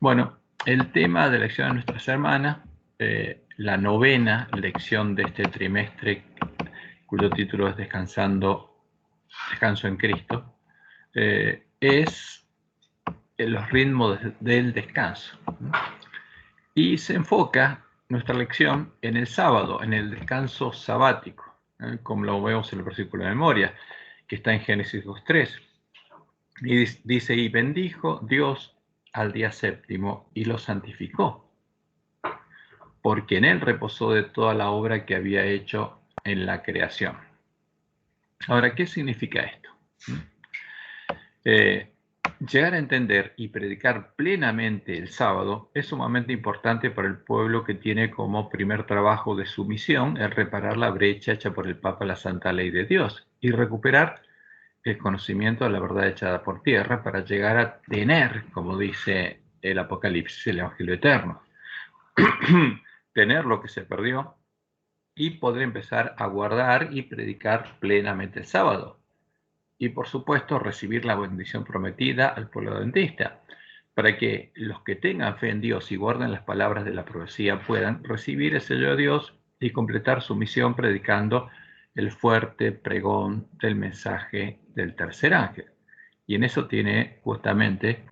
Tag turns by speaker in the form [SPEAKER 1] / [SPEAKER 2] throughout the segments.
[SPEAKER 1] Bueno, el tema de lección de nuestras hermanas, la novena lección de este trimestre, cuyo título es Descanso en Cristo, es los ritmos del descanso. Y se enfoca nuestra lección en el sábado, en el descanso sabático, como lo vemos en el versículo de memoria, que está en Génesis 2:3. Y dice, y bendijo Dios al día séptimo y lo santificó, porque en él reposó de toda la obra que había hecho en la creación. Ahora, ¿qué significa esto? Llegar a entender y predicar plenamente el sábado es sumamente importante para el pueblo que tiene como primer trabajo de su misión el reparar la brecha hecha por el Papa a la Santa Ley de Dios y recuperar el conocimiento de la verdad echada por tierra para llegar a tener, como dice el Apocalipsis, el Evangelio eterno. Tener lo que se perdió y poder empezar a guardar y predicar plenamente el sábado. Y por supuesto recibir la bendición prometida al pueblo adventista, para que los que tengan fe en Dios y guarden las palabras de la profecía puedan recibir el sello de Dios y completar su misión predicando el fuerte pregón del mensaje del tercer ángel. Y en eso tiene justamente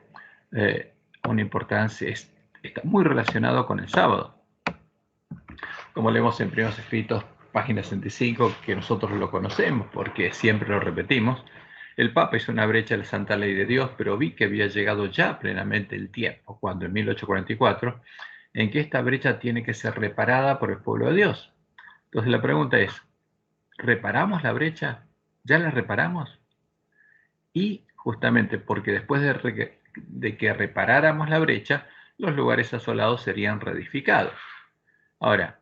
[SPEAKER 1] una importancia, está muy relacionado con el sábado. Como leemos en Primeros Escritos, página 65, que nosotros lo conocemos porque siempre lo repetimos, el Papa hizo una brecha en la Santa Ley de Dios, pero vi que había llegado ya plenamente el tiempo, cuando en 1844, en que esta brecha tiene que ser reparada por el pueblo de Dios. Entonces la pregunta es, ¿reparamos la brecha? ¿Ya la reparamos? Y justamente porque después de que reparáramos la brecha, los lugares asolados serían reedificados. Ahora,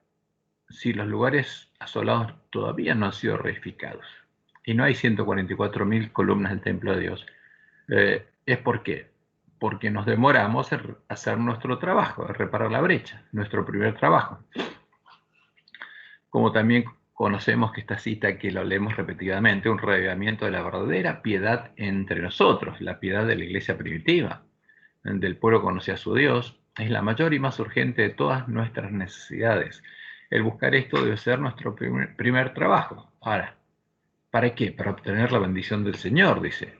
[SPEAKER 1] si los lugares asolados todavía no han sido reedificados y no hay 144.000 columnas del templo de Dios, ¿es por qué? Porque nos demoramos en hacer nuestro trabajo, en reparar la brecha, nuestro primer trabajo. Como también conocemos que esta cita, que lo leemos repetidamente, un reavivamiento de la verdadera piedad entre nosotros, la piedad de la iglesia primitiva, del pueblo que conocía a su Dios, es la mayor y más urgente de todas nuestras necesidades. El buscar esto debe ser nuestro primer trabajo. Ahora, ¿para qué? Para obtener la bendición del Señor, dice,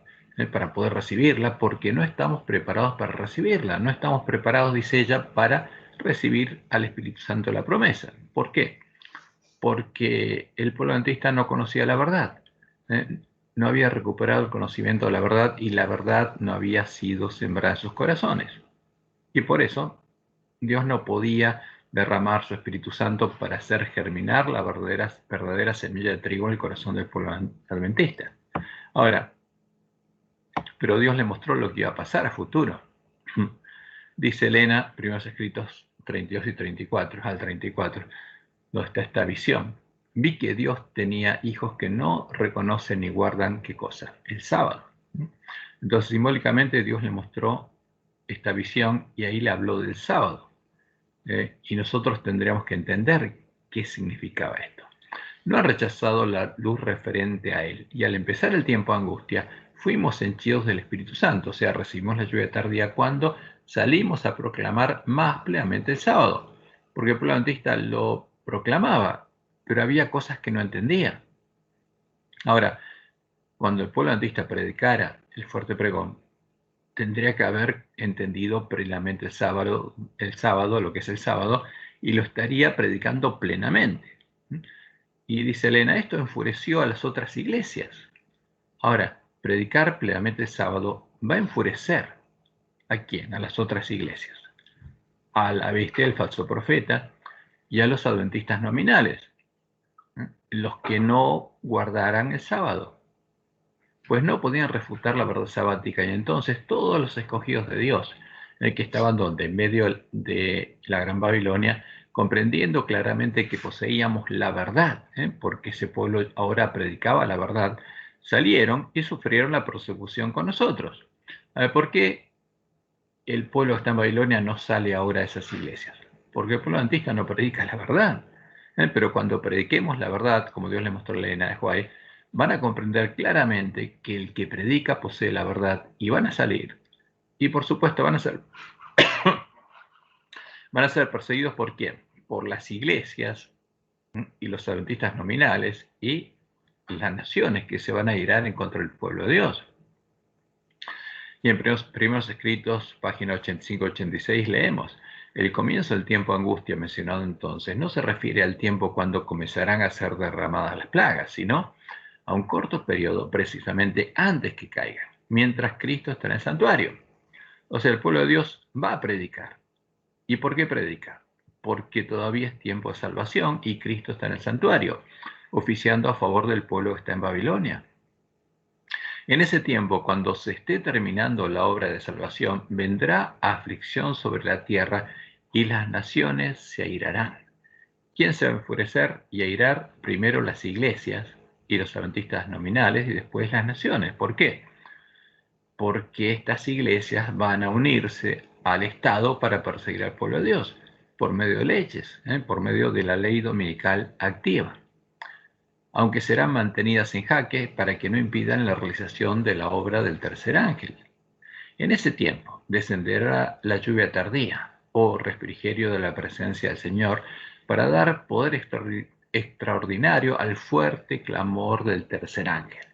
[SPEAKER 1] para poder recibirla, porque no estamos preparados para recibirla, no estamos preparados, dice ella, para recibir al Espíritu Santo la promesa. ¿Por qué? Porque el pueblo adventista no conocía la verdad, no había recuperado el conocimiento de la verdad y la verdad no había sido sembrada en sus corazones. Y por eso Dios no podía derramar su Espíritu Santo para hacer germinar la verdadera semilla de trigo en el corazón del pueblo adventista. Ahora, pero Dios le mostró lo que iba a pasar a futuro. Dice Elena, Primeros Escritos 32 y 34, al 34, donde está esta visión. Vi que Dios tenía hijos que no reconocen ni guardan, ¿qué cosa? El sábado. Entonces, simbólicamente, Dios le mostró esta visión y ahí le habló del sábado. Y nosotros tendríamos que entender qué significaba esto. No ha rechazado la luz referente a él, y al empezar el tiempo de angustia, fuimos henchidos del Espíritu Santo, o sea, recibimos la lluvia tardía cuando salimos a proclamar más plenamente el sábado, porque el pueblo adventista lo proclamaba, pero había cosas que no entendía. Ahora, cuando el pueblo adventista predicara el fuerte pregón, tendría que haber entendido plenamente el sábado, lo que es el sábado, y lo estaría predicando plenamente. Y dice Elena, esto enfureció a las otras iglesias. Ahora, predicar plenamente el sábado va a enfurecer ¿a quién? A las otras iglesias, a la bestia del falso profeta y a los adventistas nominales, los que no guardaran el sábado, pues no podían refutar la verdad sabática, y entonces todos los escogidos de Dios, que estaban donde, en medio de la Gran Babilonia, comprendiendo claramente que poseíamos la verdad, porque ese pueblo ahora predicaba la verdad, salieron y sufrieron la persecución con nosotros. ¿Por qué el pueblo que está en Babilonia no sale ahora a esas iglesias? Porque el pueblo adventista no predica la verdad. Pero cuando prediquemos la verdad, como Dios le mostró a Elena de White, van a comprender claramente que el que predica posee la verdad y van a salir. Y por supuesto van a ser Van a ser perseguidos ¿por quién? Por las iglesias y los adventistas nominales y las naciones que se van a irar en contra del pueblo de Dios. Y en primeros escritos, página 85-86, leemos: el comienzo del tiempo de angustia mencionado entonces no se refiere al tiempo cuando comenzarán a ser derramadas las plagas, sino a un corto periodo precisamente antes que caigan, mientras Cristo está en el santuario. O sea, el pueblo de Dios va a predicar. ¿Y por qué predica? Porque todavía es tiempo de salvación y Cristo está en el santuario, oficiando a favor del pueblo que está en Babilonia. En ese tiempo, cuando se esté terminando la obra de salvación, vendrá aflicción sobre la tierra y las naciones se airarán. ¿Quién se va a enfurecer y airar? Primero las iglesias y los adventistas nominales y después las naciones. ¿Por qué? Porque estas iglesias van a unirse al Estado para perseguir al pueblo de Dios por medio de leyes, por medio de la ley dominical activa, aunque serán mantenidas en jaque para que no impidan la realización de la obra del tercer ángel. En ese tiempo descenderá la lluvia tardía o refrigerio de la presencia del Señor para dar poder extraordinario al fuerte clamor del tercer ángel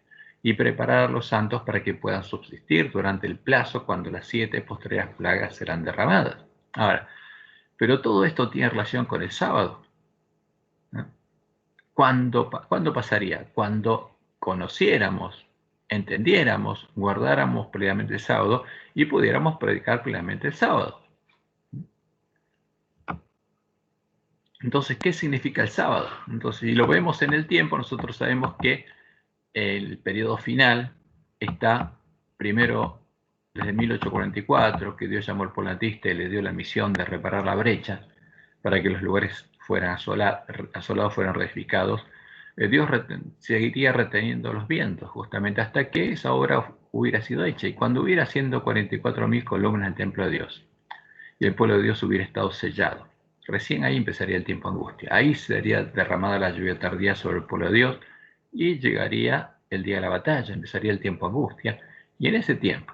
[SPEAKER 1] y preparar a los santos para que puedan subsistir durante el plazo cuando las 7 posteriores plagas serán derramadas. Ahora, pero todo esto tiene relación con el sábado, ¿no? ¿Cuándo pasaría? Cuando conociéramos, entendiéramos, guardáramos plenamente el sábado y pudiéramos predicar plenamente el sábado. Entonces, ¿qué significa el sábado? Entonces, si lo vemos en el tiempo, nosotros sabemos que el periodo final está primero desde 1844, que Dios llamó al Polatista y le dio la misión de reparar la brecha para que los lugares fueran asolados, fueran reedificados. Dios seguiría reteniendo los vientos justamente hasta que esa obra hubiera sido hecha, y cuando hubiera 144.000 columnas en el templo de Dios y el pueblo de Dios hubiera estado sellado, recién ahí empezaría el tiempo de angustia. Ahí sería derramada la lluvia tardía sobre el pueblo de Dios y llegaría el día de la batalla, empezaría el tiempo de angustia, y en ese tiempo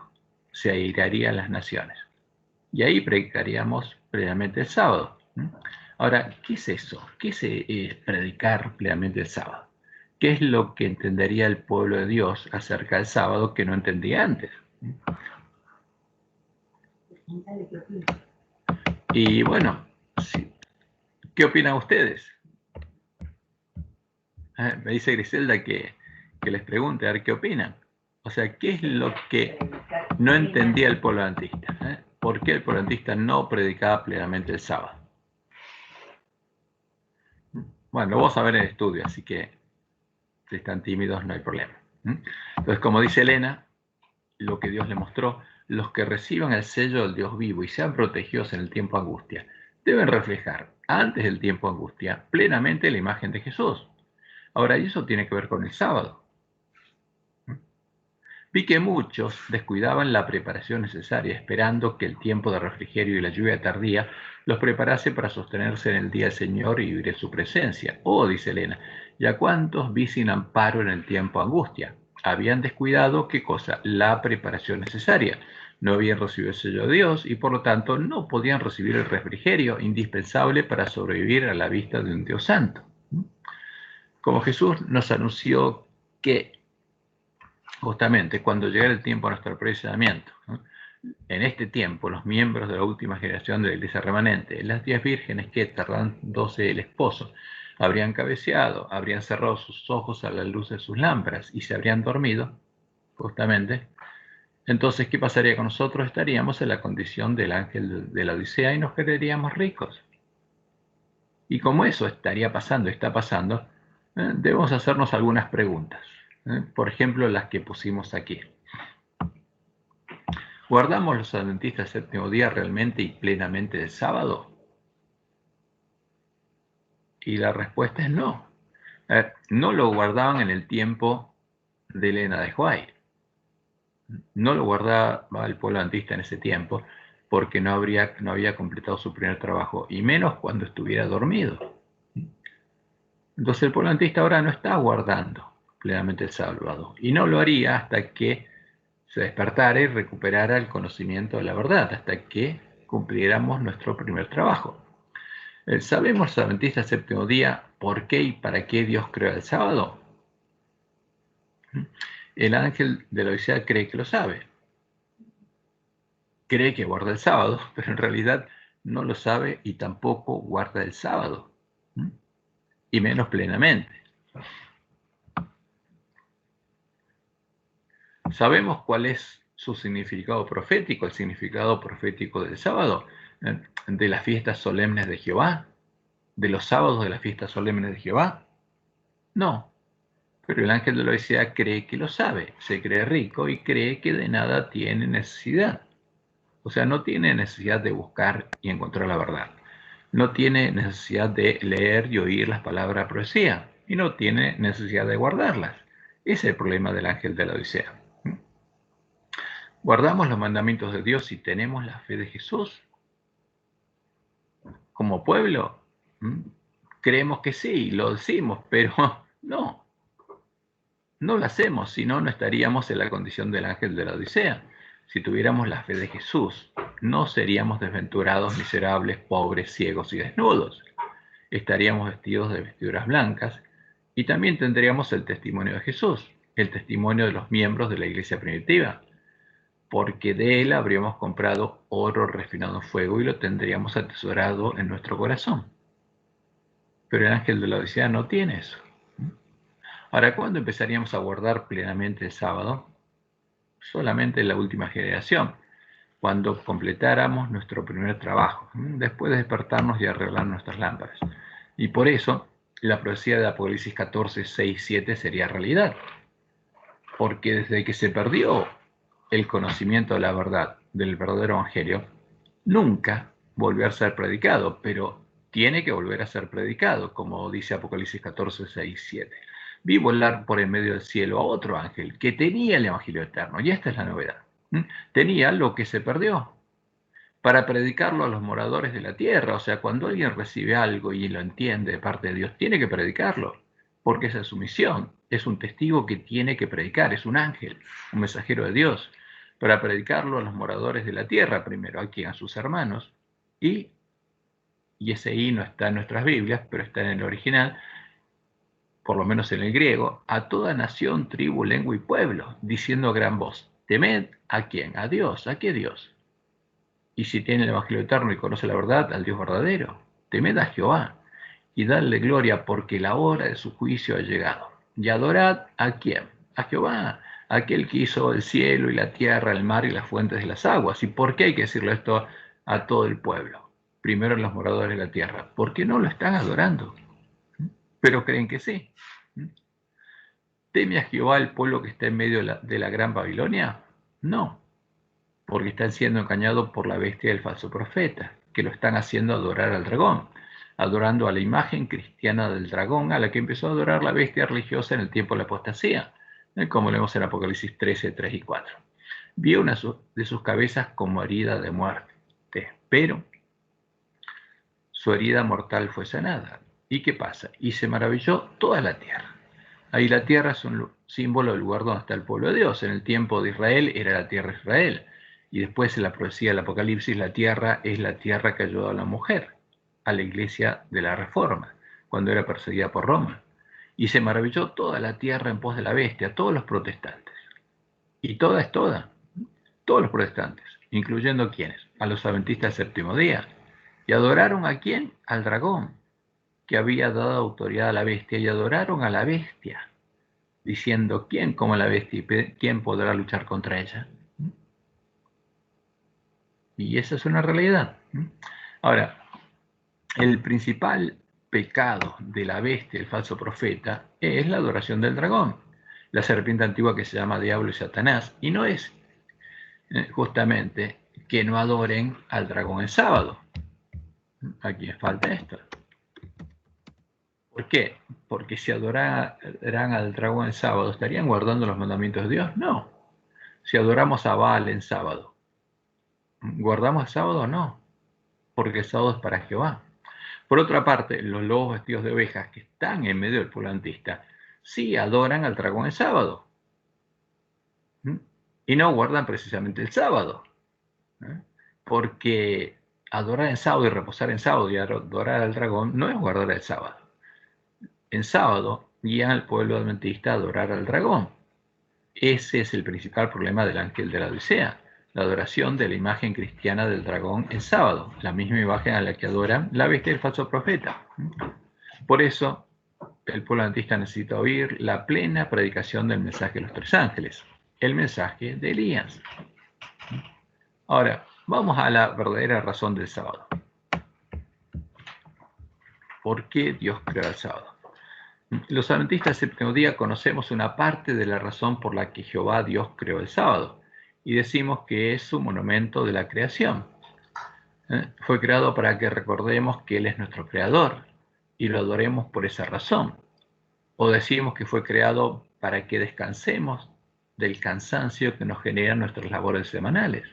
[SPEAKER 1] se airarían las naciones. Y ahí predicaríamos plenamente el sábado. Ahora, ¿qué es eso? ¿Qué es predicar plenamente el sábado? ¿Qué es lo que entendería el pueblo de Dios acerca del sábado que no entendía antes? Y bueno, sí. ¿Qué opinan ustedes? Me dice Griselda que les pregunte a ver qué opinan. O sea, ¿qué es lo que no entendía el pueblo adventista? ¿Por qué el pueblo adventista no predicaba plenamente el sábado? Bueno, lo vamos a ver en el estudio, así que si están tímidos no hay problema. Entonces, como dice Elena, lo que Dios le mostró, los que reciban el sello del Dios vivo y sean protegidos en el tiempo de angustia, deben reflejar, antes del tiempo de angustia, plenamente la imagen de Jesús. Ahora, y eso tiene que ver con el sábado. Vi que muchos descuidaban la preparación necesaria, esperando que el tiempo de refrigerio y la lluvia tardía los preparase para sostenerse en el día del Señor y vivir en su presencia. Oh, dice Elena, ¿y a cuántos vi sin amparo en el tiempo de angustia? Habían descuidado, ¿qué cosa? La preparación necesaria. No habían recibido el sello de Dios y por lo tanto no podían recibir el refrigerio indispensable para sobrevivir a la vista de un Dios santo. Como Jesús nos anunció que justamente cuando llegara el tiempo de nuestro presionamiento, ¿no? En este tiempo, los miembros de la última generación de la iglesia remanente, las 10 vírgenes que, tardándose el esposo, habrían cabeceado, habrían cerrado sus ojos a la luz de sus lámparas y se habrían dormido, justamente. Entonces, ¿qué pasaría con nosotros? Estaríamos en la condición del ángel de la Odisea y nos creeríamos ricos. Y como eso estaría pasando, está pasando, debemos hacernos algunas preguntas. Por ejemplo, las que pusimos aquí. ¿Guardamos los adventistas el séptimo día realmente y plenamente el sábado? Y la respuesta es no. No lo guardaban en el tiempo de Elena de White. No lo guardaba el pueblo adventista en ese tiempo porque no había completado su primer trabajo, y menos cuando estuviera dormido. Entonces el pueblo adventista ahora no está guardando plenamente el sábado y no lo haría hasta que se despertara y recuperara el conocimiento de la verdad, hasta que cumpliéramos nuestro primer trabajo. ¿Sabemos los adventistas del séptimo día por qué y para qué Dios creó el sábado? El ángel de la Odisea cree que lo sabe. Cree que guarda el sábado, pero en realidad no lo sabe y tampoco guarda el sábado. Y menos plenamente. ¿Sabemos cuál es su significado profético, el significado profético del sábado? ¿De las fiestas solemnes de Jehová? ¿De los sábados de las fiestas solemnes de Jehová? No, pero el ángel de la Odisea cree que lo sabe, se cree rico y cree que de nada tiene necesidad. O sea, no tiene necesidad de buscar y encontrar la verdad. No tiene necesidad de leer y oír las palabras de profecía. Y no tiene necesidad de guardarlas. Ese es el problema del ángel de la Odisea. ¿Guardamos los mandamientos de Dios y tenemos la fe de Jesús? Como pueblo, creemos que sí, lo decimos, pero no lo hacemos, si no, no estaríamos en la condición del ángel de la Odisea. Si tuviéramos la fe de Jesús, no seríamos desventurados, miserables, pobres, ciegos y desnudos. Estaríamos vestidos de vestiduras blancas y también tendríamos el testimonio de Jesús, el testimonio de los miembros de la iglesia primitiva, porque de él habríamos comprado oro refinado en fuego y lo tendríamos atesorado en nuestro corazón. Pero el ángel de la Odisea no tiene eso. Ahora, ¿cuándo empezaríamos a guardar plenamente el sábado? Solamente en la última generación, cuando completáramos nuestro primer trabajo, después de despertarnos y arreglar nuestras lámparas. Y por eso, la profecía de Apocalipsis 14, 6, 7 sería realidad. Porque desde que se perdió el conocimiento de la verdad, del verdadero evangelio, nunca volvió a ser predicado, pero tiene que volver a ser predicado, como dice Apocalipsis 14, 6, 7. Vi volar por en medio del cielo a otro ángel que tenía el evangelio eterno, y esta es la novedad. Tenía lo que se perdió, para predicarlo a los moradores de la tierra. O sea, cuando alguien recibe algo y lo entiende de parte de Dios, tiene que predicarlo, porque esa es su misión. Es un testigo que tiene que predicar, es un ángel, un mensajero de Dios, para predicarlo a los moradores de la tierra primero, a sus hermanos, y ese I no está en nuestras Biblias, pero está en el original, por lo menos en el griego, a toda nación, tribu, lengua y pueblo, diciendo a gran voz, temed ¿a quién? A Dios. ¿A qué Dios? Y si tiene el Evangelio eterno y conoce la verdad, al Dios verdadero, temed a Jehová y dadle gloria, porque la hora de su juicio ha llegado. Y adorad ¿a quién? A Jehová, aquel que hizo el cielo y la tierra, el mar y las fuentes de las aguas. ¿Y por qué hay que decirle esto a todo el pueblo? Primero los moradores de la tierra, porque no lo están adorando, pero creen que sí. ¿Teme a Jehová el pueblo que está en medio de la gran Babilonia? No, porque están siendo engañados por la bestia del falso profeta, que lo están haciendo adorar al dragón, adorando a la imagen cristiana del dragón, a la que empezó a adorar la bestia religiosa en el tiempo de la apostasía, como leemos en Apocalipsis 13, 3 y 4. Vio una de sus cabezas como herida de muerte, pero su herida mortal fue sanada. ¿Y qué pasa? Y se maravilló toda la tierra. Ahí la tierra es un símbolo del lugar donde está el pueblo de Dios. En el tiempo de Israel era la tierra de Israel. Y después en la profecía del Apocalipsis, la tierra es la tierra que ayudó a la mujer, a la iglesia de la Reforma, cuando era perseguida por Roma. Y se maravilló toda la tierra en pos de la bestia, todos los protestantes. Y toda es toda, todos los protestantes, incluyendo ¿quiénes? A los adventistas del séptimo día. ¿Y adoraron a quién? Al dragón, que había dado autoridad a la bestia, y adoraron a la bestia, diciendo, ¿quién como la bestia y quién podrá luchar contra ella? Y esa es una realidad. Ahora, el principal pecado de la bestia, el falso profeta, es la adoración del dragón, la serpiente antigua que se llama Diablo y Satanás, y no es justamente que no adoren al dragón el sábado. Aquí me falta esto. ¿Por qué? Porque si adoraran al dragón el sábado, ¿estarían guardando los mandamientos de Dios? No. Si adoramos a Baal en sábado, ¿guardamos el sábado o no? Porque el sábado es para Jehová. Por otra parte, los lobos vestidos de ovejas que están en medio del pueblo antista, sí adoran al dragón el sábado. Y no guardan precisamente el sábado. Porque adorar en sábado y reposar en sábado y adorar al dragón no es guardar el sábado. En sábado guían al pueblo adventista a adorar al dragón. Ese es el principal problema del ángel de la Odisea, la adoración de la imagen cristiana del dragón en sábado, la misma imagen a la que adoran la bestia del falso profeta. Por eso, el pueblo adventista necesita oír la plena predicación del mensaje de los tres ángeles, el mensaje de Elías. Ahora, vamos a la verdadera razón del sábado. ¿Por qué Dios creó el sábado? Los adventistas del séptimo día conocemos una parte de la razón por la que Jehová Dios creó el sábado y decimos que es un monumento de la creación. Fue creado para que recordemos que Él es nuestro creador y lo adoremos por esa razón. O decimos que fue creado para que descansemos del cansancio que nos generan nuestras labores semanales.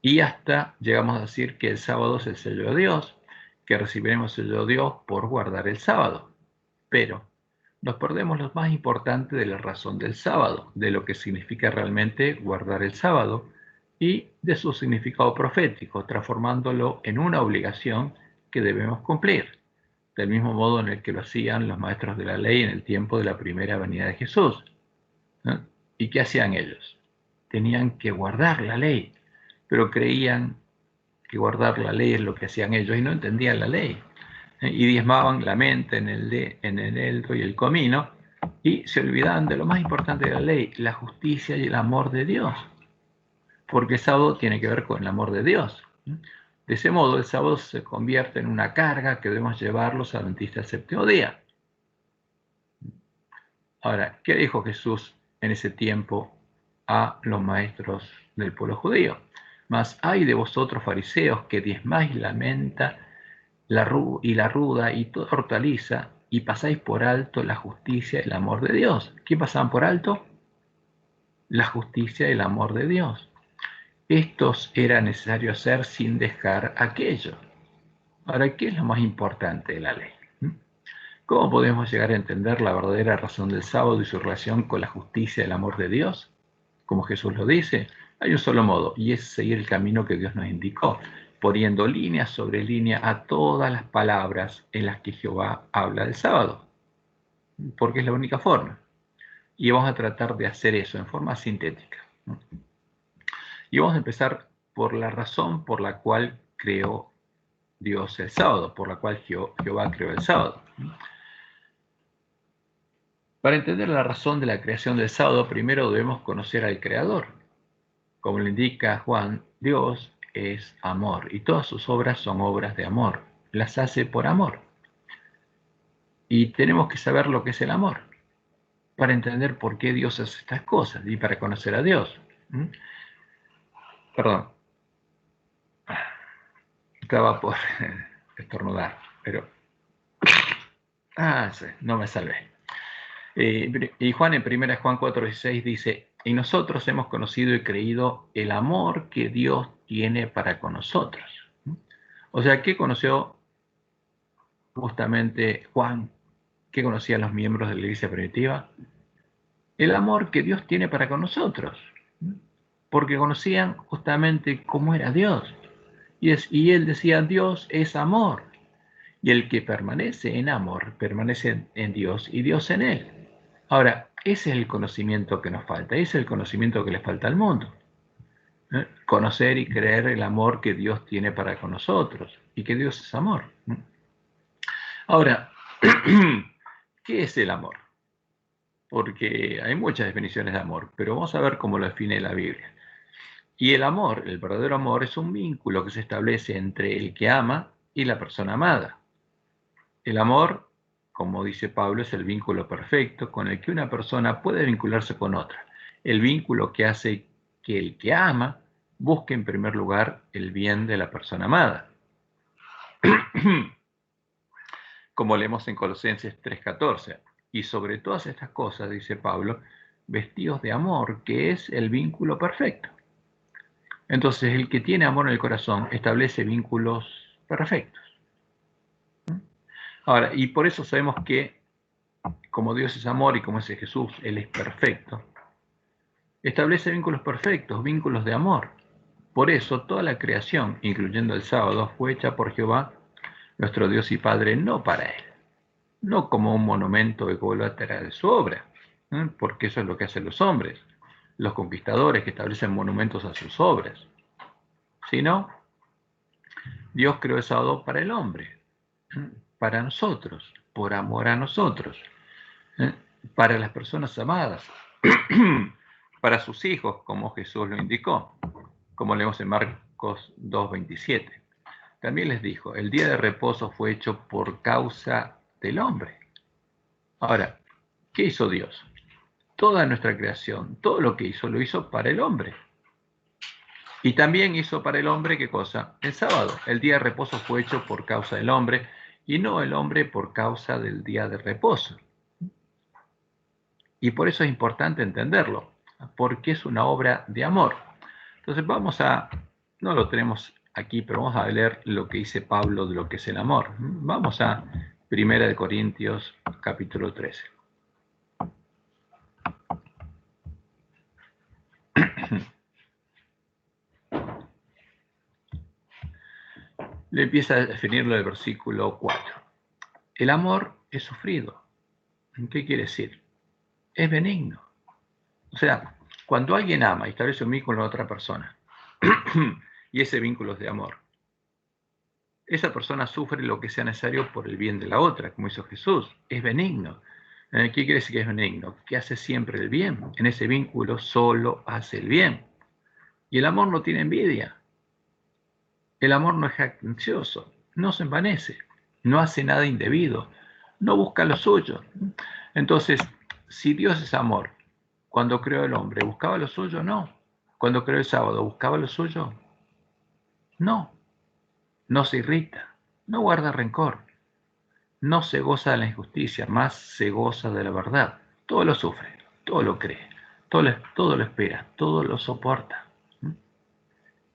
[SPEAKER 1] Y hasta llegamos a decir que el sábado es el sello de Dios, que recibiremos el sello de Dios por guardar el sábado. Pero nos perdemos lo más importante de la razón del sábado, de lo que significa realmente guardar el sábado y de su significado profético, transformándolo en una obligación que debemos cumplir, del mismo modo en el que lo hacían los maestros de la ley en el tiempo de la primera venida de Jesús. ¿No? ¿Y qué hacían ellos? Tenían que guardar la ley, pero creían que guardar la ley es lo que hacían ellos y no entendían la ley. Y diezmaban la mente en el eneldo y el comino, y se olvidaban de lo más importante de la ley, la justicia y el amor de Dios, porque el sábado tiene que ver con el amor de Dios. De ese modo, el sábado se convierte en una carga que debemos llevar los adventistas del séptimo día. Ahora, ¿qué dijo Jesús en ese tiempo a los maestros del pueblo judío? Mas ay de vosotros, fariseos, que diezmáis la menta y la ruda y toda hortaliza, y pasáis por alto la justicia y el amor de Dios. ¿Qué pasaban por alto? La justicia y el amor de Dios. Estos era necesario hacer sin dejar aquello. Ahora, ¿qué es lo más importante de la ley? ¿Cómo podemos llegar a entender la verdadera razón del sábado y su relación con la justicia y el amor de Dios? Como Jesús lo dice, hay un solo modo, y es seguir el camino que Dios nos indicó, poniendo línea sobre línea a todas las palabras en las que Jehová habla del sábado, porque es la única forma. Y vamos a tratar de hacer eso en forma sintética. Y vamos a empezar por la razón por la cual creó Dios el sábado, por la cual Jehová creó el sábado. Para entender la razón de la creación del sábado, primero debemos conocer al Creador. Como le indica Juan, Dios es amor y todas sus obras son obras de amor. Las hace por amor. Y tenemos que saber lo que es el amor para entender por qué Dios hace estas cosas y para conocer a Dios. Perdón. Estaba por estornudar, pero sí, no me salvé. Y Juan en 1 Juan 4:16 dice, y nosotros hemos conocido y creído el amor que Dios tiene para con nosotros. O sea, ¿qué conoció justamente Juan? ¿Qué conocían los miembros de la iglesia primitiva? El amor que Dios tiene para con nosotros. Porque conocían justamente cómo era Dios. Y él decía, Dios es amor. Y el que permanece en amor, permanece en Dios y Dios en él. Ahora, ese es el conocimiento que nos falta, ese es el conocimiento que le falta al mundo. Conocer y creer el amor que Dios tiene para con nosotros y que Dios es amor. Ahora, ¿qué es el amor? Porque hay muchas definiciones de amor, pero vamos a ver cómo lo define la Biblia. Y el amor, el verdadero amor, es un vínculo que se establece entre el que ama y la persona amada. El amor, como dice Pablo, es el vínculo perfecto con el que una persona puede vincularse con otra. El vínculo que hace que el que ama busque en primer lugar el bien de la persona amada. Como leemos en Colosenses 3:14. Y sobre todas estas cosas, dice Pablo, vestidos de amor, que es el vínculo perfecto. Entonces, el que tiene amor en el corazón establece vínculos perfectos. Ahora, y por eso sabemos que, como Dios es amor y como es Jesús, Él es perfecto, establece vínculos perfectos, vínculos de amor. Por eso toda la creación, incluyendo el sábado, fue hecha por Jehová, nuestro Dios y Padre, no para él, no como un monumento ególatra de su obra, porque eso es lo que hacen los hombres, los conquistadores que establecen monumentos a sus obras, sino Dios creó el sábado para el hombre, para nosotros, por amor a nosotros, para las personas amadas, para sus hijos, como Jesús lo indicó, como leemos en Marcos 2:27. También les dijo, el día de reposo fue hecho por causa del hombre. Ahora, ¿qué hizo Dios? Toda nuestra creación, todo lo que hizo, lo hizo para el hombre. Y también hizo para el hombre, ¿qué cosa? El sábado. El día de reposo fue hecho por causa del hombre y no el hombre por causa del día de reposo. Y por eso es importante entenderlo, porque es una obra de amor. Entonces no lo tenemos aquí, pero vamos a leer lo que dice Pablo de lo que es el amor. Vamos a 1 Corintios capítulo 13. Le empieza a definirlo el versículo 4. El amor es sufrido. ¿Qué quiere decir? Es benigno. O sea, cuando alguien ama y establece un vínculo con otra persona, y ese vínculo es de amor, esa persona sufre lo que sea necesario por el bien de la otra, como hizo Jesús. Es benigno. ¿Qué quiere decir que es benigno? Que hace siempre el bien. En ese vínculo solo hace el bien. Y el amor no tiene envidia. El amor no es jactancioso, no se envanece, no hace nada indebido, no busca lo suyo. Entonces, si Dios es amor, cuando creó el hombre, ¿buscaba lo suyo? No. Cuando creó el sábado, ¿buscaba lo suyo? No. No se irrita, no guarda rencor, no se goza de la injusticia, más se goza de la verdad. Todo lo sufre, todo lo cree, todo lo espera, todo lo soporta.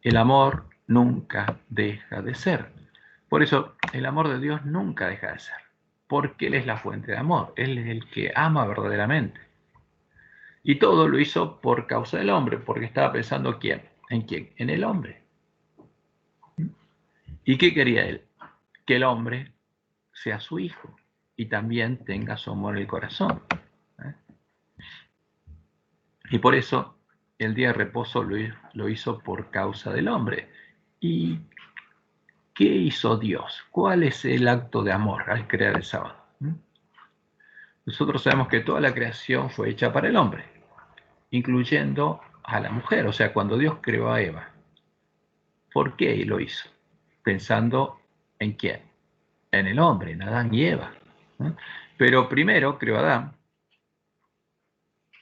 [SPEAKER 1] El amor nunca deja de ser. Por eso, el amor de Dios nunca deja de ser, porque Él es la fuente de amor, Él es el que ama verdaderamente. Y todo lo hizo por causa del hombre, porque estaba pensando ¿quién? ¿En quién? En el hombre. ¿Y qué quería Él? Que el hombre sea su hijo y también tenga su amor en el corazón. Y por eso el día de reposo lo hizo por causa del hombre. ¿Y qué hizo Dios? ¿Cuál es el acto de amor al crear el sábado? Nosotros sabemos que toda la creación fue hecha para el hombre, incluyendo a la mujer. O sea, cuando Dios creó a Eva, ¿por qué lo hizo? Pensando en quién, en el hombre, en Adán y Eva. Pero primero creó a Adán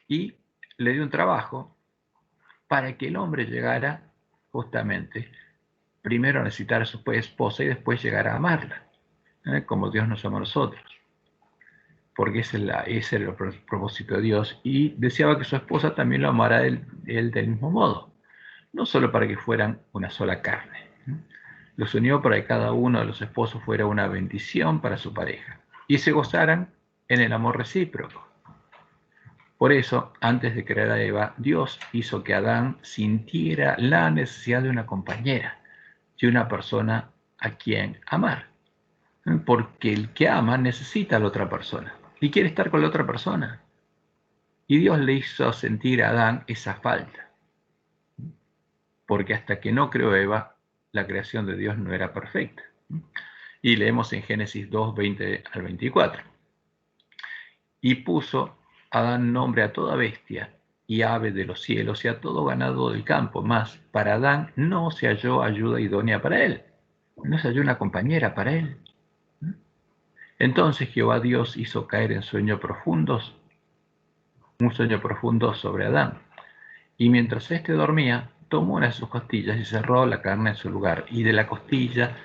[SPEAKER 1] y le dio un trabajo para que el hombre llegara justamente primero a necesitar a su esposa y después llegar a amarla, como Dios nos ama a nosotros, porque ese era el propósito de Dios, y deseaba que su esposa también lo amara a él del mismo modo, no solo para que fueran una sola carne. Los unió para que cada uno de los esposos fuera una bendición para su pareja y se gozaran en el amor recíproco. Por eso, antes de crear a Eva, Dios hizo que Adán sintiera la necesidad de una compañera, de una persona a quien amar. Porque el que ama necesita a la otra persona y quiere estar con la otra persona. Y Dios le hizo sentir a Adán esa falta. Porque hasta que no creó a Eva, la creación de Dios no era perfecta. Y leemos en Génesis 2, 20 al 24. Y puso Adán nombre a toda bestia y ave de los cielos y a todo ganado del campo, mas para Adán no se halló ayuda idónea para él, no se halló una compañera para él. Entonces Jehová Dios hizo caer un sueño profundo sobre Adán, y mientras éste dormía, tomó una de sus costillas y cerró la carne en su lugar, y de la costilla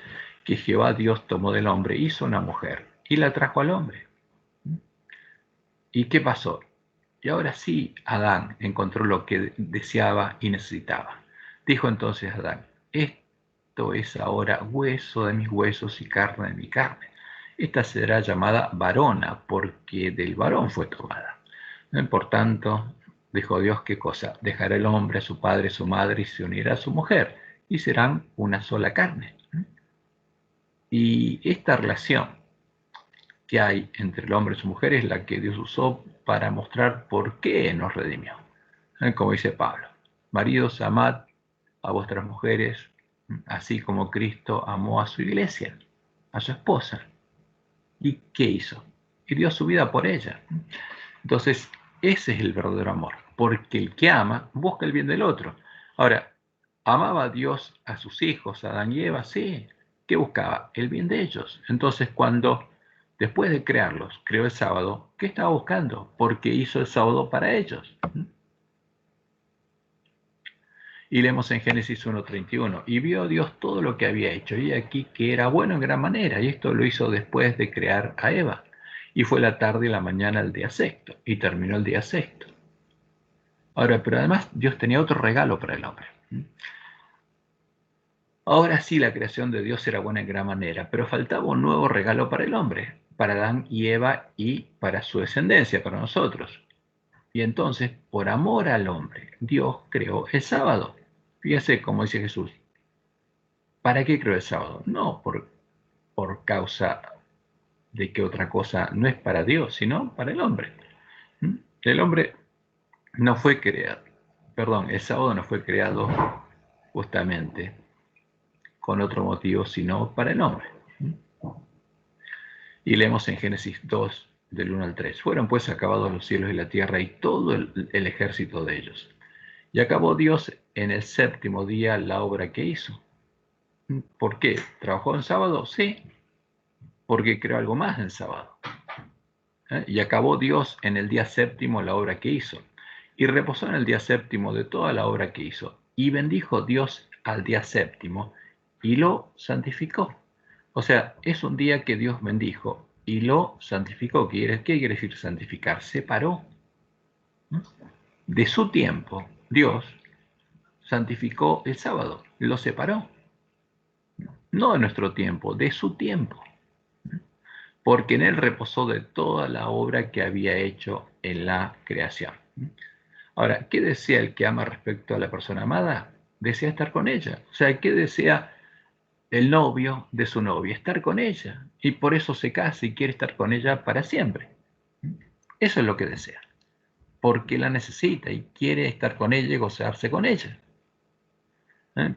[SPEAKER 1] que Jehová Dios tomó del hombre hizo una mujer, y la trajo al hombre. ¿Y qué pasó? Y ahora sí, Adán encontró lo que deseaba y necesitaba. Dijo entonces Adán, esto es ahora hueso de mis huesos y carne de mi carne. Esta será llamada varona, porque del varón fue tomada. Por tanto, dijo Dios, ¿qué cosa? Dejará el hombre a su padre y su madre y se unirá a su mujer, y serán una sola carne. Y esta relación que hay entre el hombre y su mujer es la que Dios usó para mostrar por qué nos redimió. Como dice Pablo, maridos, amad a vuestras mujeres, así como Cristo amó a su iglesia, a su esposa. ¿Y qué hizo? Y dio su vida por ella. Entonces, ese es el verdadero amor, porque el que ama busca el bien del otro. Ahora, ¿amaba a Dios a sus hijos, a Adán y Eva? Sí. ¿Qué buscaba? El bien de ellos. Entonces, cuando después de crearlos, creó el sábado, ¿qué estaba buscando? Porque hizo el sábado para ellos. Y leemos en Génesis 1:31, y vio Dios todo lo que había hecho, y aquí que era bueno en gran manera, y esto lo hizo después de crear a Eva. Y fue la tarde y la mañana el día sexto, y terminó el día sexto. Ahora, pero además Dios tenía otro regalo para el hombre. Ahora sí, la creación de Dios era buena en gran manera, pero faltaba un nuevo regalo para el hombre, para Adán y Eva y para su descendencia, para nosotros. Y entonces, por amor al hombre, Dios creó el sábado. Fíjese como dice Jesús, ¿para qué creó el sábado? No por causa de que otra cosa no es para Dios, sino para el hombre. El hombre no fue creado, perdón, el sábado no fue creado justamente con otro motivo, sino para el hombre. Y leemos en Génesis 2, del 1 al 3. Fueron pues acabados los cielos y la tierra y todo el ejército de ellos. Y acabó Dios en el séptimo día la obra que hizo. ¿Por qué? ¿Trabajó en sábado? Sí, porque creó algo más en sábado. Y acabó Dios en el día séptimo la obra que hizo. Y reposó en el día séptimo de toda la obra que hizo. Y bendijo Dios al día séptimo y lo santificó. O sea, es un día que Dios bendijo y lo santificó. ¿Qué quiere decir santificar? Separó. De su tiempo, Dios santificó el sábado, lo separó. No de nuestro tiempo, de su tiempo. Porque en él reposó de toda la obra que había hecho en la creación. Ahora, ¿qué desea el que ama respecto a la persona amada? Desea estar con ella. O sea, ¿qué desea el novio de su novia? Estar con ella. Y por eso se casa y quiere estar con ella para siempre. Eso es lo que desea. Porque la necesita y quiere estar con ella y gozarse con ella.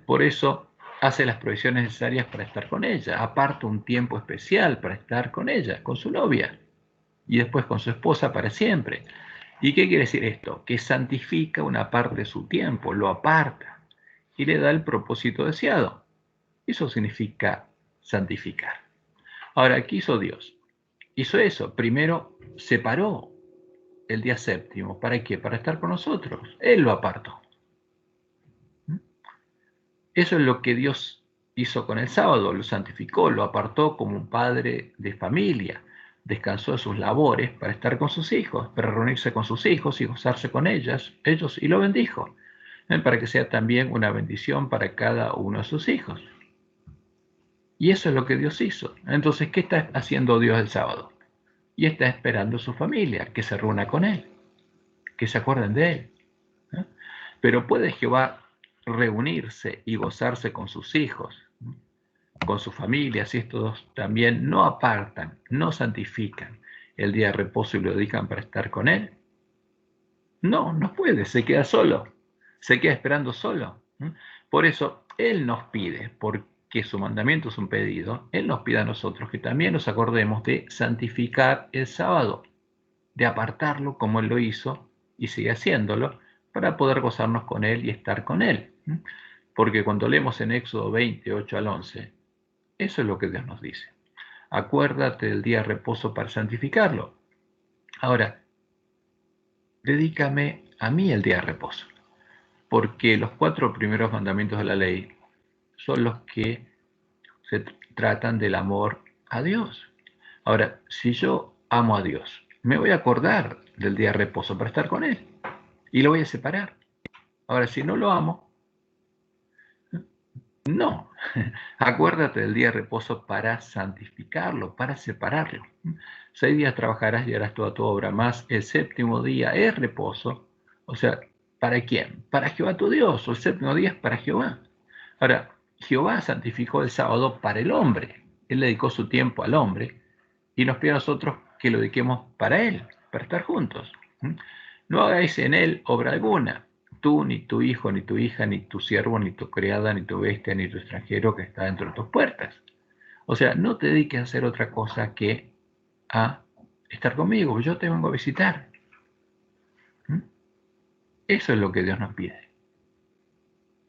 [SPEAKER 1] Por eso hace las provisiones necesarias para estar con ella. Aparta un tiempo especial para estar con ella, con su novia. Y después con su esposa para siempre. ¿Y qué quiere decir esto? Que santifica una parte de su tiempo, lo aparta y le da el propósito deseado. Eso significa santificar. Ahora, ¿qué hizo Dios? Hizo eso. Primero separó el día séptimo. ¿Para qué? Para estar con nosotros. Él lo apartó. Eso es lo que Dios hizo con el sábado. Lo santificó, lo apartó como un padre de familia. Descansó de sus labores para estar con sus hijos, para reunirse con sus hijos y gozarse con ellos, y lo bendijo, para que sea también una bendición para cada uno de sus hijos. Y eso es lo que Dios hizo. Entonces, ¿qué está haciendo Dios el sábado? Y está esperando a su familia, que se reúna con Él, que se acuerden de Él. Pero ¿puede Jehová reunirse y gozarse con sus hijos, con su familia, si estos también no apartan, no santifican el día de reposo y lo dedican para estar con Él? No, no puede, se queda solo, se queda esperando solo. Por eso Él nos pide, porque su mandamiento es un pedido, Él nos pide a nosotros que también nos acordemos de santificar el sábado, de apartarlo como Él lo hizo y sigue haciéndolo, para poder gozarnos con Él y estar con Él. Porque cuando leemos en Éxodo 28 al 11, eso es lo que Dios nos dice. Acuérdate del día de reposo para santificarlo. Ahora, dedícame a mí el día de reposo, porque los 4 primeros mandamientos de la ley son los que se tratan del amor a Dios. Ahora, si yo amo a Dios, me voy a acordar del día de reposo para estar con Él y lo voy a separar. Ahora, si no lo amo, no. Acuérdate del día de reposo para santificarlo, para separarlo. 6 días trabajarás y harás toda tu obra, más el séptimo día es reposo. O sea, ¿para quién? Para Jehová tu Dios. O el séptimo día es para Jehová. Ahora, Jehová santificó el sábado para el hombre. Él dedicó su tiempo al hombre y nos pide a nosotros que lo dediquemos para él, para estar juntos. No hagáis en él obra alguna, tú, ni tu hijo, ni tu hija, ni tu siervo, ni tu criada, ni tu bestia, ni tu extranjero que está dentro de tus puertas. O sea, no te dediques a hacer otra cosa que a estar conmigo, yo te vengo a visitar. Eso es lo que Dios nos pide.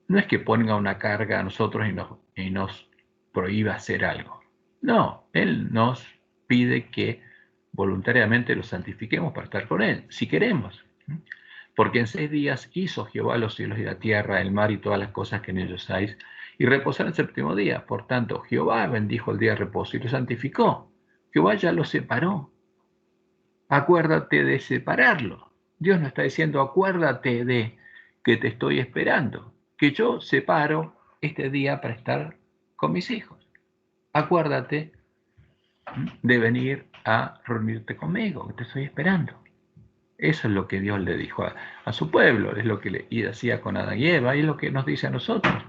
[SPEAKER 1] No es que ponga una carga a nosotros y nos prohíba hacer algo. No, Él nos pide que voluntariamente lo santifiquemos para estar con Él, si queremos. Porque en 6 días hizo Jehová los cielos y la tierra, el mar y todas las cosas que en ellos hay, y reposó en el séptimo día. Por tanto, Jehová bendijo el día de reposo y lo santificó. Jehová ya lo separó. Acuérdate de separarlo. Dios nos está diciendo, acuérdate de que te estoy esperando, que yo separo este día para estar con mis hijos. Acuérdate de venir a reunirte conmigo, que te estoy esperando. Eso es lo que Dios le dijo a su pueblo, es lo que le hacía con Adán y Eva, y es lo que nos dice a nosotros.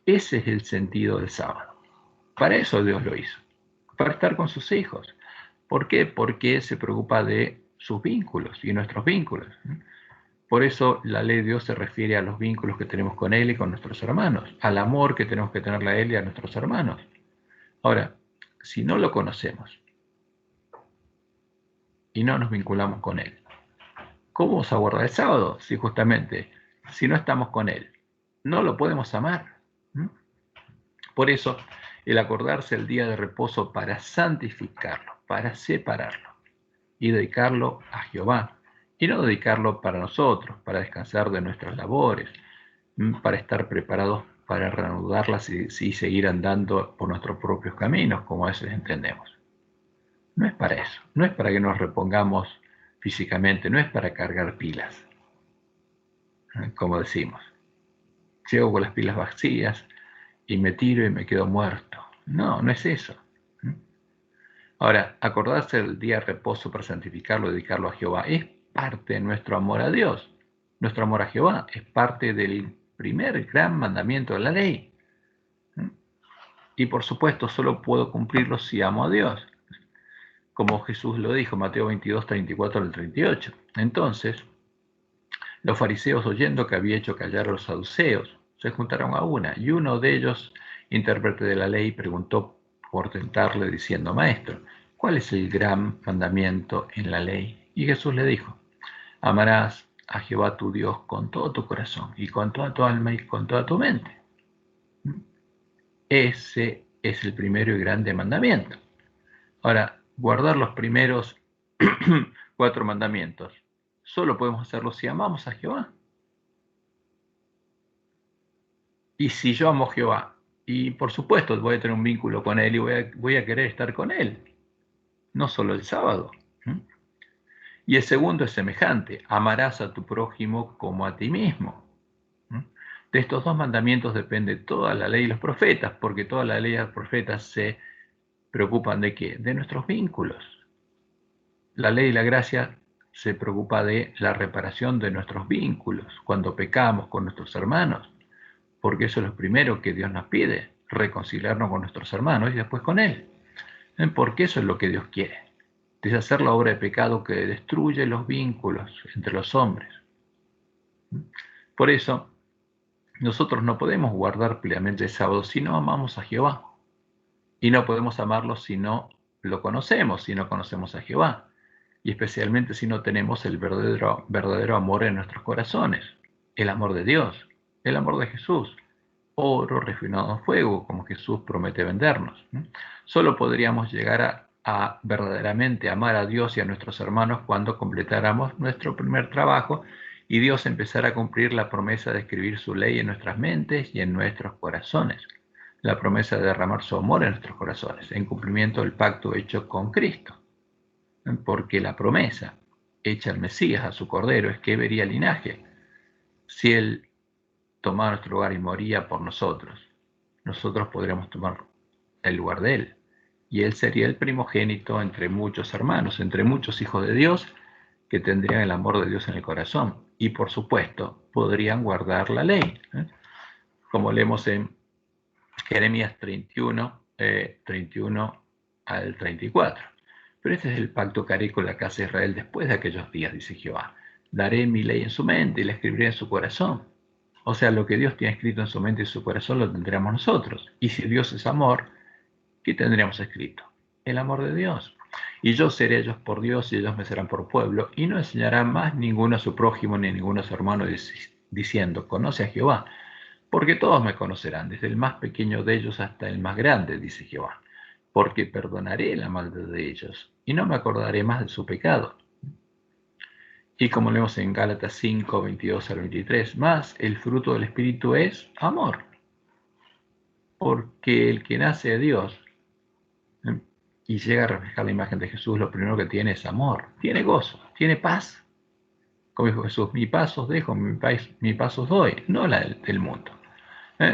[SPEAKER 1] Ese es el sentido del sábado. Para eso Dios lo hizo, para estar con sus hijos. ¿Por qué? Porque se preocupa de sus vínculos y nuestros vínculos. Por eso la ley de Dios se refiere a los vínculos que tenemos con Él y con nuestros hermanos, al amor que tenemos que tenerle a Él y a nuestros hermanos. Ahora, si no lo conocemos y no nos vinculamos con Él, ¿cómo vamos a guardar el sábado? Si justamente, si no estamos con Él, no lo podemos amar. Por eso, el acordarse el día de reposo para santificarlo, para separarlo y dedicarlo a Jehová, y no dedicarlo para nosotros, para descansar de nuestras labores, para estar preparados para reanudarlas y seguir andando por nuestros propios caminos, como a veces entendemos. No es para eso, no es para que nos repongamos físicamente, no es para cargar pilas, como decimos. Llego con las pilas vacías y me tiro y me quedo muerto. No, no es eso. Ahora, acordarse del día de reposo para santificarlo, dedicarlo a Jehová, es parte de nuestro amor a Dios. Nuestro amor a Jehová es parte del primer gran mandamiento de la ley. Y por supuesto, solo puedo cumplirlo si amo a Dios, como Jesús lo dijo, Mateo 22, 34 al 38. Entonces, los fariseos, oyendo que había hecho callar a los saduceos, se juntaron a una, y uno de ellos, intérprete de la ley, preguntó por tentarle, diciendo, Maestro, ¿cuál es el gran mandamiento en la ley? Y Jesús le dijo, amarás a Jehová tu Dios con todo tu corazón, y con toda tu alma, y con toda tu mente. Ese es el primero y grande mandamiento. Ahora, guardar los primeros 4 mandamientos, solo podemos hacerlo si amamos a Jehová. Y si yo amo a Jehová, y por supuesto voy a tener un vínculo con Él y voy a querer estar con Él, no solo el sábado. Y el segundo es semejante, amarás a tu prójimo como a ti mismo. De estos 2 mandamientos depende toda la ley y los profetas, porque toda la ley y los profetas se preocupan de qué? De nuestros vínculos. La ley y la gracia se preocupa de la reparación de nuestros vínculos, cuando pecamos con nuestros hermanos, porque eso es lo primero que Dios nos pide, reconciliarnos con nuestros hermanos y después con Él. Porque eso es lo que Dios quiere, deshacer la obra de pecado que destruye los vínculos entre los hombres. Por eso, nosotros no podemos guardar plenamente el sábado si no amamos a Jehová. Y no podemos amarlo si no lo conocemos, si no conocemos a Jehová. Y especialmente si no tenemos el verdadero amor en nuestros corazones. El amor de Dios, el amor de Jesús. Oro refinado en fuego, como Jesús promete vendernos. Solo podríamos llegar a verdaderamente amar a Dios y a nuestros hermanos cuando completáramos nuestro primer trabajo y Dios empezara a cumplir la promesa de escribir su ley en nuestras mentes y en nuestros corazones. La promesa de derramar su amor en nuestros corazones, en cumplimiento del pacto hecho con Cristo. Porque la promesa hecha al Mesías, a su Cordero, es que vería linaje. Si Él tomaba nuestro lugar y moría por nosotros, nosotros podríamos tomar el lugar de Él. Y Él sería el primogénito entre muchos hermanos, entre muchos hijos de Dios que tendrían el amor de Dios en el corazón. Y por supuesto, podrían guardar la ley. Como leemos en Jeremías 31 al 34. Pero este es el pacto que haré con la casa de Israel después de aquellos días, dice Jehová. Daré mi ley en su mente y la escribiré en su corazón. O sea, lo que Dios tiene escrito en su mente y su corazón lo tendremos nosotros. Y si Dios es amor, ¿qué tendríamos escrito? El amor de Dios. Y yo seré ellos por Dios y ellos me serán por pueblo. Y no enseñará más ninguno a su prójimo ni ninguno a su hermano diciendo, conoce a Jehová. Porque todos me conocerán, desde el más pequeño de ellos hasta el más grande, dice Jehová. Porque perdonaré la maldad de ellos y no me acordaré más de su pecado. Y como leemos en Gálatas 5, 22 al 23, más el fruto del Espíritu es amor. Porque el que nace de Dios y llega a reflejar la imagen de Jesús, lo primero que tiene es amor, tiene gozo, tiene paz. Como dijo Jesús, mi paz os dejo, mi paz os doy, no la del mundo.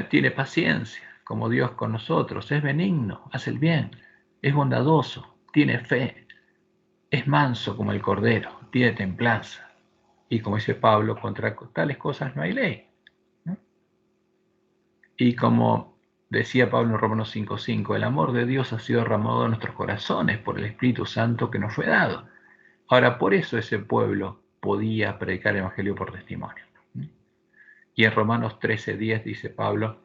[SPEAKER 1] Tiene paciencia, como Dios con nosotros, es benigno, hace el bien, es bondadoso, tiene fe, es manso como el cordero, tiene templanza. Y como dice Pablo, contra tales cosas no hay ley. ¿No? Y como decía Pablo en Romanos 5:5, el amor de Dios ha sido derramado en nuestros corazones por el Espíritu Santo que nos fue dado. Ahora, por eso ese pueblo podía predicar el Evangelio por testimonio. Y en Romanos 13:10 dice Pablo,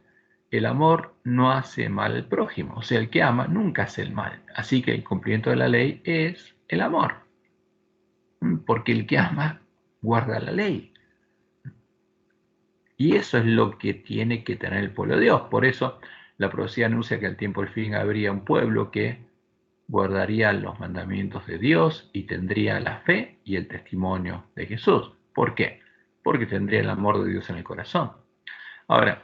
[SPEAKER 1] el amor no hace mal al prójimo, o sea, el que ama nunca hace el mal. Así que el cumplimiento de la ley es el amor, porque el que ama guarda la ley. Y eso es lo que tiene que tener el pueblo de Dios. Por eso la profecía anuncia que al tiempo del fin habría un pueblo que guardaría los mandamientos de Dios y tendría la fe y el testimonio de Jesús. ¿Por qué? Porque tendría el amor de Dios en el corazón. Ahora,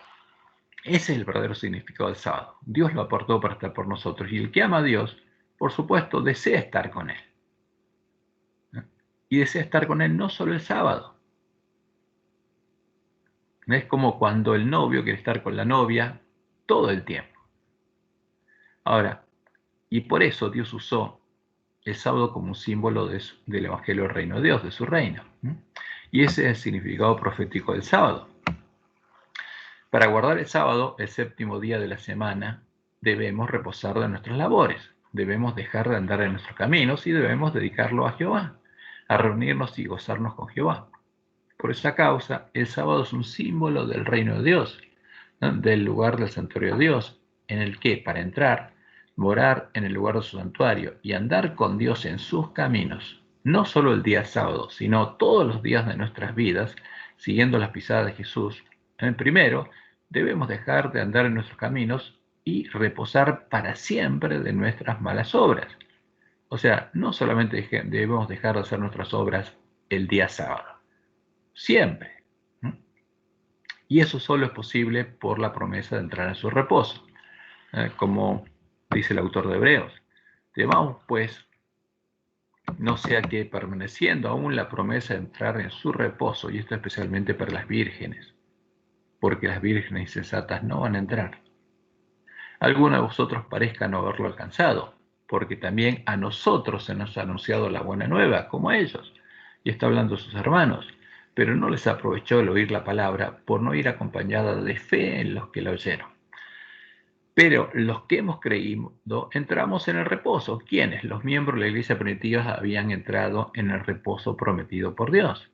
[SPEAKER 1] ese es el verdadero significado del sábado. Dios lo aportó para estar por nosotros y el que ama a Dios, por supuesto, desea estar con Él. Y desea estar con Él no solo el sábado. Es como cuando el novio quiere estar con la novia todo el tiempo. Ahora, y por eso Dios usó el sábado como un símbolo del Evangelio del Reino de Dios, de su reino. Y ese es el significado profético del sábado. Para guardar el sábado, el séptimo día de la semana, debemos reposar de nuestras labores, debemos dejar de andar en nuestros caminos y debemos dedicarlo a Jehová, a reunirnos y gozarnos con Jehová. Por esa causa, el sábado es un símbolo del reino de Dios, ¿no? Del lugar del santuario de Dios, en el que, para entrar, morar en el lugar de su santuario y andar con Dios en sus caminos, no solo el día sábado, sino todos los días de nuestras vidas, siguiendo las pisadas de Jesús, primero, debemos dejar de andar en nuestros caminos y reposar para siempre de nuestras malas obras. O sea, no solamente debemos dejar de hacer nuestras obras el día sábado, siempre. Y eso solo es posible por la promesa de entrar en su reposo. Como dice el autor de Hebreos, temamos pues, no sea que permaneciendo aún la promesa de entrar en su reposo, y esto especialmente para las vírgenes, porque las vírgenes insensatas no van a entrar. Alguno de vosotros parezca no haberlo alcanzado, porque también a nosotros se nos ha anunciado la buena nueva, como a ellos. Y está hablando de sus hermanos, pero no les aprovechó el oír la palabra por no ir acompañada de fe en los que la oyeron. Pero los que hemos creído entramos en el reposo. ¿Quiénes? Los miembros de la iglesia primitiva habían entrado en el reposo prometido por Dios.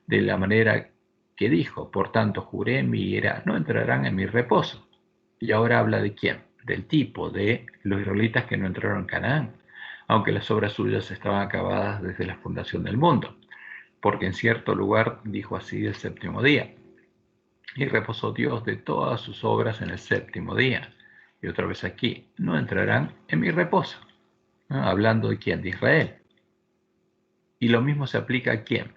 [SPEAKER 1] De la manera que dijo, por tanto juré en mi ira, no entrarán en mi reposo. Y ahora habla de quién, del tipo de los israelitas que no entraron en Canaán, aunque las obras suyas estaban acabadas desde la fundación del mundo, porque en cierto lugar dijo así el séptimo día, y reposó Dios de todas sus obras en el séptimo día. Y otra vez aquí, no entrarán en mi reposo, ¿no? Hablando de quién, de Israel. Y lo mismo se aplica a quién,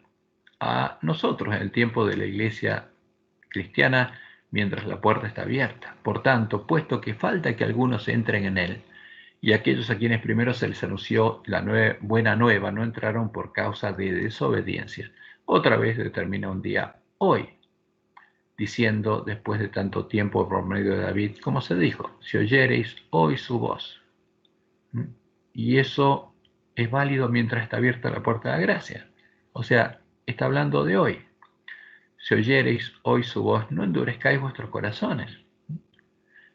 [SPEAKER 1] a nosotros en el tiempo de la iglesia cristiana, mientras la puerta está abierta. Por tanto, puesto que falta que algunos entren en él, y aquellos a quienes primero se les anunció la buena nueva no entraron por causa de desobediencia, otra vez determina un día hoy, diciendo después de tanto tiempo por medio de David, como se dijo, si oyereis hoy su voz. Y eso es válido mientras está abierta la puerta de la gracia. O sea, está hablando de hoy. Si oyereis hoy su voz, no endurezcáis vuestros corazones.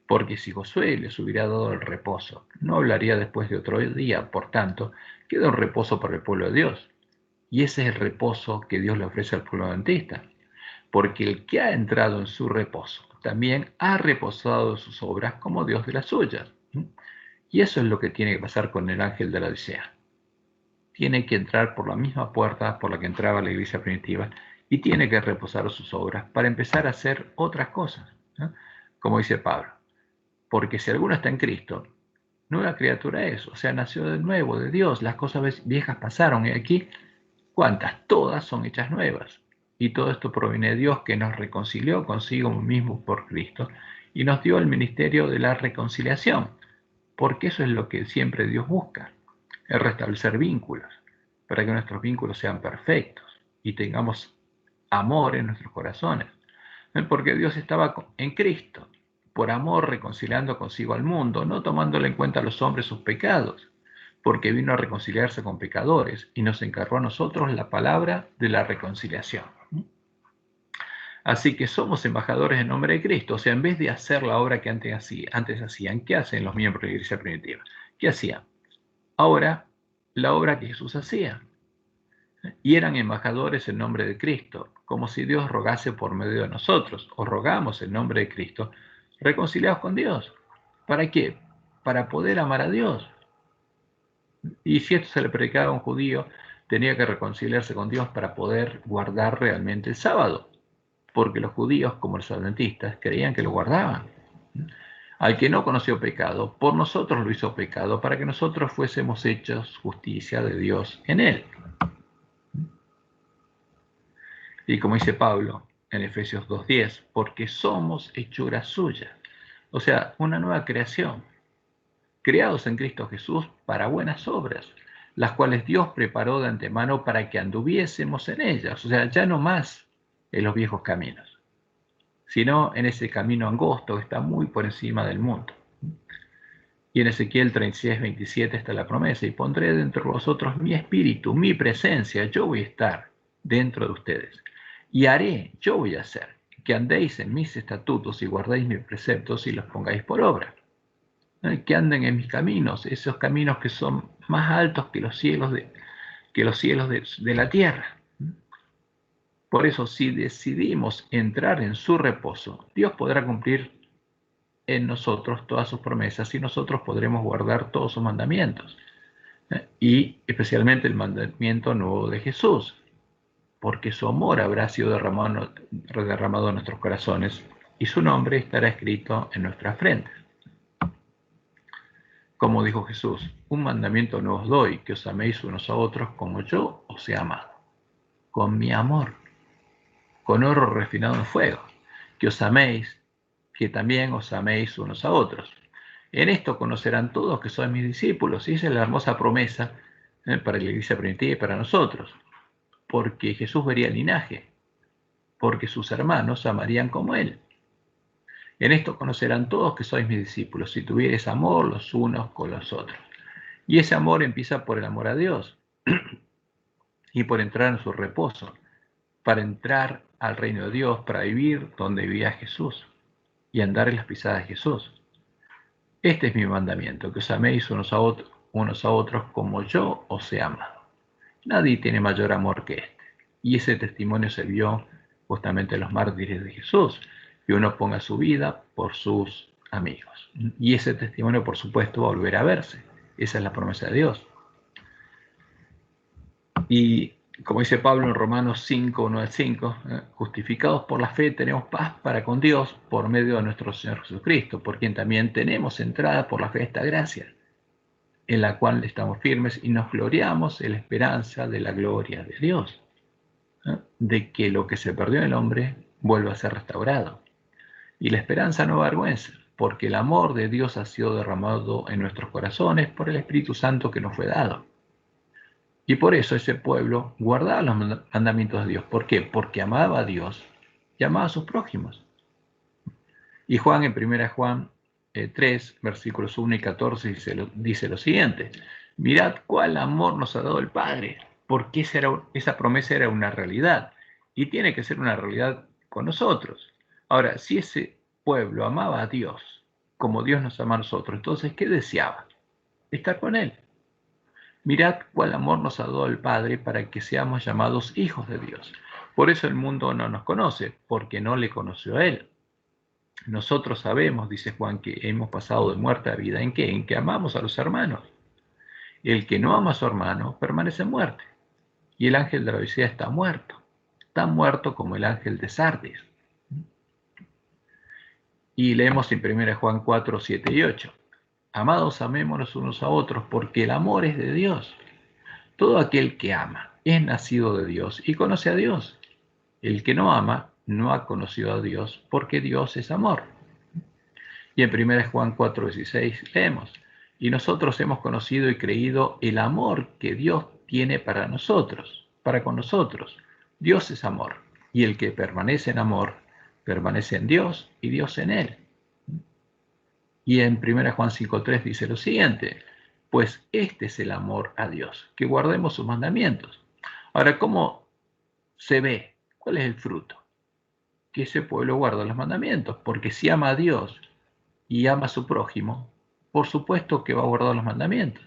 [SPEAKER 1] Porque si Josué les hubiera dado el reposo, no hablaría después de otro día. Por tanto, queda un reposo para el pueblo de Dios. Y ese es el reposo que Dios le ofrece al pueblo adventista. Porque el que ha entrado en su reposo también ha reposado de sus obras como Dios de las suyas. Y eso es lo que tiene que pasar con el ángel de la Odisea. Tiene que entrar por la misma puerta por la que entraba la iglesia primitiva y tiene que reposar sus obras para empezar a hacer otras cosas, ¿no? Como dice Pablo, porque si alguno está en Cristo, nueva criatura es, o sea, nació de nuevo, de Dios, las cosas viejas pasaron y aquí, ¿cuántas? Todas son hechas nuevas. Y todo esto proviene de Dios que nos reconcilió consigo mismo por Cristo y nos dio el ministerio de la reconciliación, porque eso es lo que siempre Dios busca, es restablecer vínculos, para que nuestros vínculos sean perfectos y tengamos amor en nuestros corazones. Porque Dios estaba en Cristo, por amor reconciliando consigo al mundo, no tomándole en cuenta a los hombres sus pecados, porque vino a reconciliarse con pecadores y nos encargó a nosotros la palabra de la reconciliación. Así que somos embajadores en nombre de Cristo. O sea, en vez de hacer la obra que antes hacían, ¿qué hacen los miembros de la iglesia primitiva? ¿Qué hacían? Ahora, la obra que Jesús hacía. Y eran embajadores en nombre de Cristo, como si Dios rogase por medio de nosotros, o rogamos en nombre de Cristo, reconciliados con Dios. ¿Para qué? Para poder amar a Dios. Y si esto se le predicaba a un judío, tenía que reconciliarse con Dios para poder guardar realmente el sábado, porque los judíos, como los adventistas, creían que lo guardaban. Al que no conoció pecado, por nosotros lo hizo pecado, para que nosotros fuésemos hechos justicia de Dios en él. Y como dice Pablo en Efesios 2:10, porque somos hechura suya, o sea, una nueva creación, creados en Cristo Jesús para buenas obras, las cuales Dios preparó de antemano para que anduviésemos en ellas, o sea, ya no más en los viejos caminos, sino en ese camino angosto que está muy por encima del mundo. Y en Ezequiel 36:27 está la promesa, y pondré dentro de vosotros mi espíritu, mi presencia, yo voy a estar dentro de ustedes. Y haré, yo voy a hacer, que andéis en mis estatutos y guardéis mis preceptos y los pongáis por obra. Que anden en mis caminos, esos caminos que son más altos que los cielos de la tierra. Por eso, si decidimos entrar en su reposo, Dios podrá cumplir en nosotros todas sus promesas y nosotros podremos guardar todos sus mandamientos. Y especialmente el mandamiento nuevo de Jesús, porque su amor habrá sido derramado en nuestros corazones y su nombre estará escrito en nuestras frentes. Como dijo Jesús, un mandamiento no os doy, que os améis unos a otros como yo os he amado, con mi amor, con oro refinado en fuego, que os améis, que también os améis unos a otros. En esto conocerán todos que sois mis discípulos, y esa es la hermosa promesa para la iglesia primitiva y para nosotros, porque Jesús vería el linaje, porque sus hermanos amarían como él. En esto conocerán todos que sois mis discípulos, si tuviereis amor los unos con los otros. Y ese amor empieza por el amor a Dios y por entrar en su reposo, para entrar al reino de Dios, para vivir donde vivía Jesús y andar en las pisadas de Jesús. Este es mi mandamiento, que os améis unos a otros como yo os he amado. Nadie tiene mayor amor que este. Y ese testimonio se vio justamente en los mártires de Jesús, que uno ponga su vida por sus amigos. Y ese testimonio, por supuesto, va a volver a verse. Esa es la promesa de Dios. Y como dice Pablo en Romanos 5, 1 al 5, justificados por la fe tenemos paz para con Dios por medio de nuestro Señor Jesucristo, por quien también tenemos entrada por la fe a esta gracia, en la cual estamos firmes y nos gloriamos en la esperanza de la gloria de Dios, de que lo que se perdió en el hombre vuelva a ser restaurado. Y la esperanza no avergüenza, porque el amor de Dios ha sido derramado en nuestros corazones por el Espíritu Santo que nos fue dado. Y por eso ese pueblo guardaba los mandamientos de Dios. ¿Por qué? Porque amaba a Dios y amaba a sus prójimos. Y Juan en 1 Juan 3, versículos 1 y 14 dice lo siguiente: mirad cuál amor nos ha dado el Padre, porque esa promesa era una realidad y tiene que ser una realidad con nosotros. Ahora, si ese pueblo amaba a Dios como Dios nos ama a nosotros. Entonces, ¿qué deseaba? Estar con Él. Mirad cuál amor nos ha dado el Padre para que seamos llamados hijos de Dios. Por eso el mundo no nos conoce, porque no le conoció a Él. Nosotros sabemos, dice Juan, que hemos pasado de muerte a vida. ¿En qué? En que amamos a los hermanos. El que no ama a su hermano permanece en muerte. Y el ángel de la Odisea está muerto, tan muerto como el ángel de Sardis. Y leemos en 1 Juan 4, 7 y 8. Amados, amémonos unos a otros, porque el amor es de Dios. Todo aquel que ama es nacido de Dios y conoce a Dios. El que no ama no ha conocido a Dios, porque Dios es amor. Y en 1 Juan 4, 16 leemos, y nosotros hemos conocido y creído el amor que Dios tiene para nosotros, para con nosotros. Dios es amor, y el que permanece en amor, permanece en Dios y Dios en él. Y en 1 Juan 5:3 dice lo siguiente, pues este es el amor a Dios, que guardemos sus mandamientos. Ahora, ¿cómo se ve? ¿Cuál es el fruto? Que ese pueblo guarda los mandamientos, porque si ama a Dios y ama a su prójimo, por supuesto que va a guardar los mandamientos.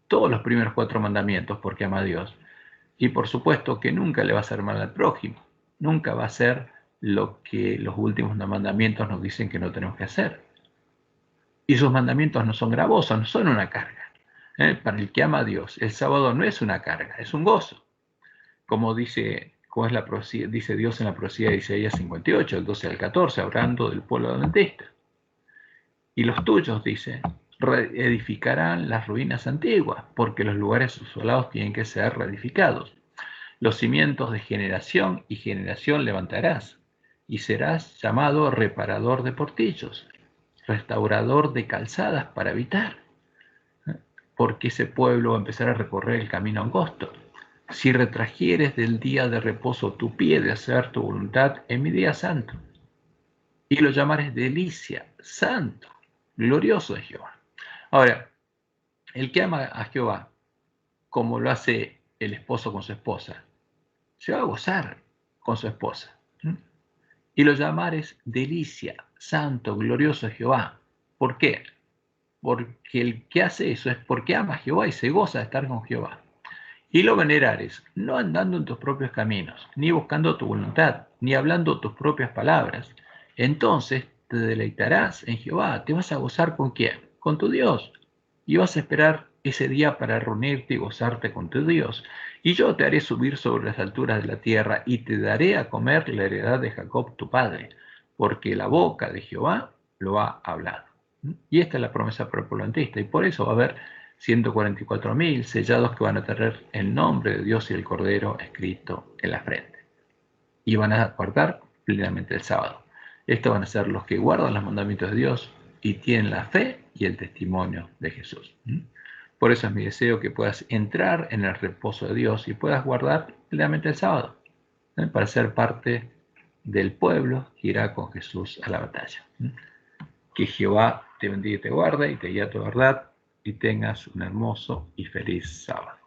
[SPEAKER 1] Todos los primeros 4 mandamientos, porque ama a Dios. Y por supuesto que nunca le va a hacer mal al prójimo. Nunca va a hacer lo que los últimos mandamientos nos dicen que no tenemos que hacer. Y sus mandamientos no son gravosos, no son una carga. Para el que ama a Dios, el sábado no es una carga, es un gozo. Como dice, dice Dios en la profecía de Isaías 58, el 12 al 14, hablando del pueblo adventista. Y los tuyos, dice, reedificarán las ruinas antiguas, porque los lugares asolados tienen que ser reedificados. Los cimientos de generación y generación levantarás, y serás llamado reparador de portillos, restaurador de calzadas para habitar, porque ese pueblo va a empezar a recorrer el camino angosto. Si retragieres del día de reposo tu pie de hacer tu voluntad en mi día santo, y lo llamares delicia, santo, glorioso es Jehová. Ahora, el que ama a Jehová, como lo hace el esposo con su esposa, se va a gozar con su esposa. Y lo llamares delicia, santo, glorioso es Jehová. ¿Por qué? Porque el que hace eso es porque ama a Jehová y se goza de estar con Jehová. Y lo venerares, no andando en tus propios caminos, ni buscando tu voluntad, ni hablando tus propias palabras. Entonces te deleitarás en Jehová. ¿Te vas a gozar con quién? Con tu Dios. Y vas a esperar ese día para reunirte y gozarte con tu Dios. Y yo te haré subir sobre las alturas de la tierra y te daré a comer la heredad de Jacob tu padre, porque la boca de Jehová lo ha hablado. Y esta es la promesa para el pueblo adventista. Y por eso va a haber 144.000 sellados que van a tener el nombre de Dios y el Cordero escrito en la frente. Y van a guardar plenamente el sábado. Estos van a ser los que guardan los mandamientos de Dios y tienen la fe y el testimonio de Jesús. Por eso es mi deseo que puedas entrar en el reposo de Dios y puedas guardar plenamente el sábado, para ser parte del pueblo que irá con Jesús a la batalla. Que Jehová te bendiga y te guarde y te guíe a tu verdad y tengas un hermoso y feliz sábado.